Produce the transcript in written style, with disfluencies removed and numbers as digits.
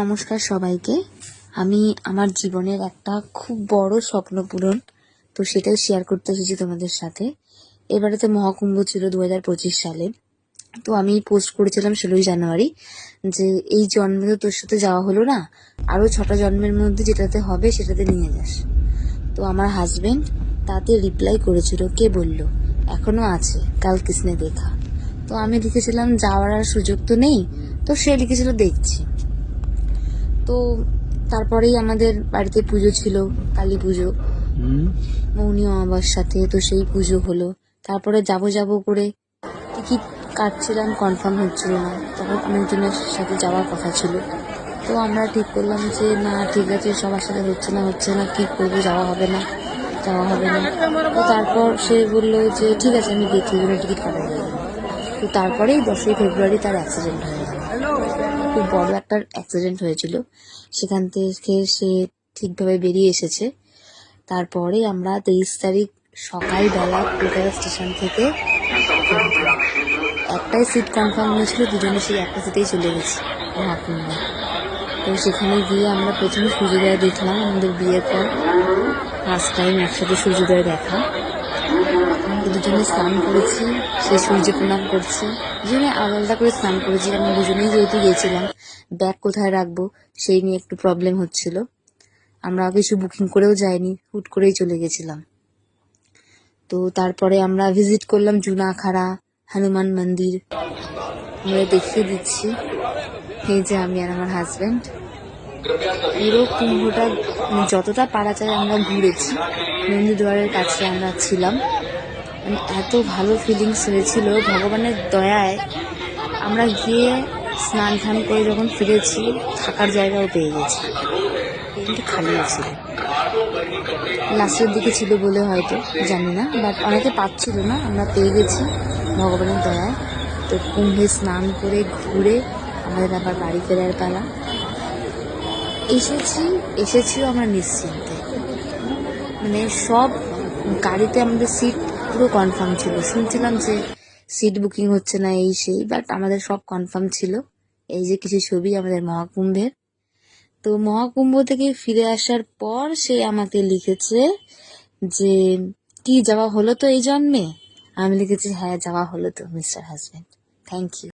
নমস্কার সবাইকে। আমি আমার জীবনের একটা খুব বড় স্বপ্ন পূরণ, তো সেটাই শেয়ার করতে এসেছি তোমাদের সাথে। এবারেতে মহাকুম্ভ ছিল 2025 সালে। তো আমি পোস্ট করেছিলাম 16ই জানুয়ারি যে এই জন্মে তো তোর সাথে যাওয়া হলো না, আরও 6টা জন্মের মধ্যে যেটাতে হবে সেটাতে নিয়ে যাস। তো আমার হাজবেন্ড তাতে রিপ্লাই করেছিল, কে বলল, এখনো আছে, কাল কিসনে দেখা। তো আমি লিখেছিলাম যাওয়ার আর সুযোগ তো নেই। তো সে লিখেছিল দেখছি। তো তারপরেই আমাদের বাড়িতে পুজো ছিল, কালী পুজো, মৌনী অমাবস্যাতে। তো সেই পুজো হলো। তারপরে যাব করে টিকিট কাটছিলাম, কনফার্ম হচ্ছিল না। তখন অনেকজনের সাথে যাওয়ার কথা ছিল। তো আমরা ঠিক করলাম যে না, ঠিক আছে, সবার সাথে হচ্ছে না, কী করবো, যাওয়া হবে না। তো তারপর সে বললো যে ঠিক আছে, আমি দেখি টিকিট কাটা যাবে। তো তারপরেই 10ই ফেব্রুয়ারি তার অ্যাক্সিডেন্ট হয়ে গেল। খুব বড় একটা অ্যাক্সিডেন্ট হয়েছিল। সেখান থেকে সে ঠিকভাবে বেরিয়ে এসেছে। তারপরে আমরা 23 তারিখ সকালবেলা কলকাতা স্টেশন থেকে একটাই সিট কনফার্ম হয়েছিল, দুজনে সেই একটা সিটেই চলে গেছি মহাকুম্ভে। তো সেখানে গিয়ে আমরা প্রথমে সূর্যোদয় দেখলাম, আমাদের বিয়ের পর ফার্স্ট টাইম একসাথে সূর্যোদয় দেখা। দুজনে স্নান করেছি, সে সূর্য প্রণাম করছে, দুজনে আলাদা করে স্নান করেছি। আমরা দুজনেই যেহেতু গিয়েছিলাম, ব্যাগ কোথায় রাখবো সেই নিয়ে একটু প্রবলেম হচ্ছিল। আমরা কিছু বুকিং করেও যাইনি, হুট করেই চলে গেছিলাম। তো তারপরে আমরা ভিজিট করলাম জুনাখাড়া, হনুমান মন্দির। আমরা দেখিয়ে দিচ্ছি, এই যে আমি আর আমার হাজব্যান্ড। পুরো কুম্ভটা যতটা পারা যায় আমরা ঘুরেছি। নন্দী দুয়ারের কাছে আমরা ছিলাম। মানে এত ভালো ফিলিংস হয়েছিল, ভগবানের দয়ায় আমরা গিয়ে স্নান ধান করে যখন ফিরেছি, থাকার জায়গাও পেয়ে গেছি, কিন্তু খালিও ছিল। লাস্টের দিকে ছিল বলে হয়তো, জানি না, বাট অনেকে পাচ্ছিল না, আমরা পেয়ে গেছি ভগবানের দয়ায়। তো কুম্ভে স্নান করে ঘুরে আমাদের আবার বাড়ি ফেরার পালা। এসেছিও আমরা নিশ্চিন্তে। মানে সব গাড়িতে আমাদের সিট পুরো কনফার্ম ছিল। শুনছিলাম যে সিট বুকিং হচ্ছে না, এই সেই, বাট আমাদের সব কনফার্ম ছিল। এই যে কিছু ছবি আমাদের মহাকুম্ভের। তো মহাকুম্ভ থেকে ফিরে আসার পর সে আমাকে লিখেছে যে কি যাওয়া হলো তো এই জন্মে। আমি লিখেছি হ্যাঁ, যাওয়া হলো তো মিস্টার হাজব্যান্ড, থ্যাংক ইউ।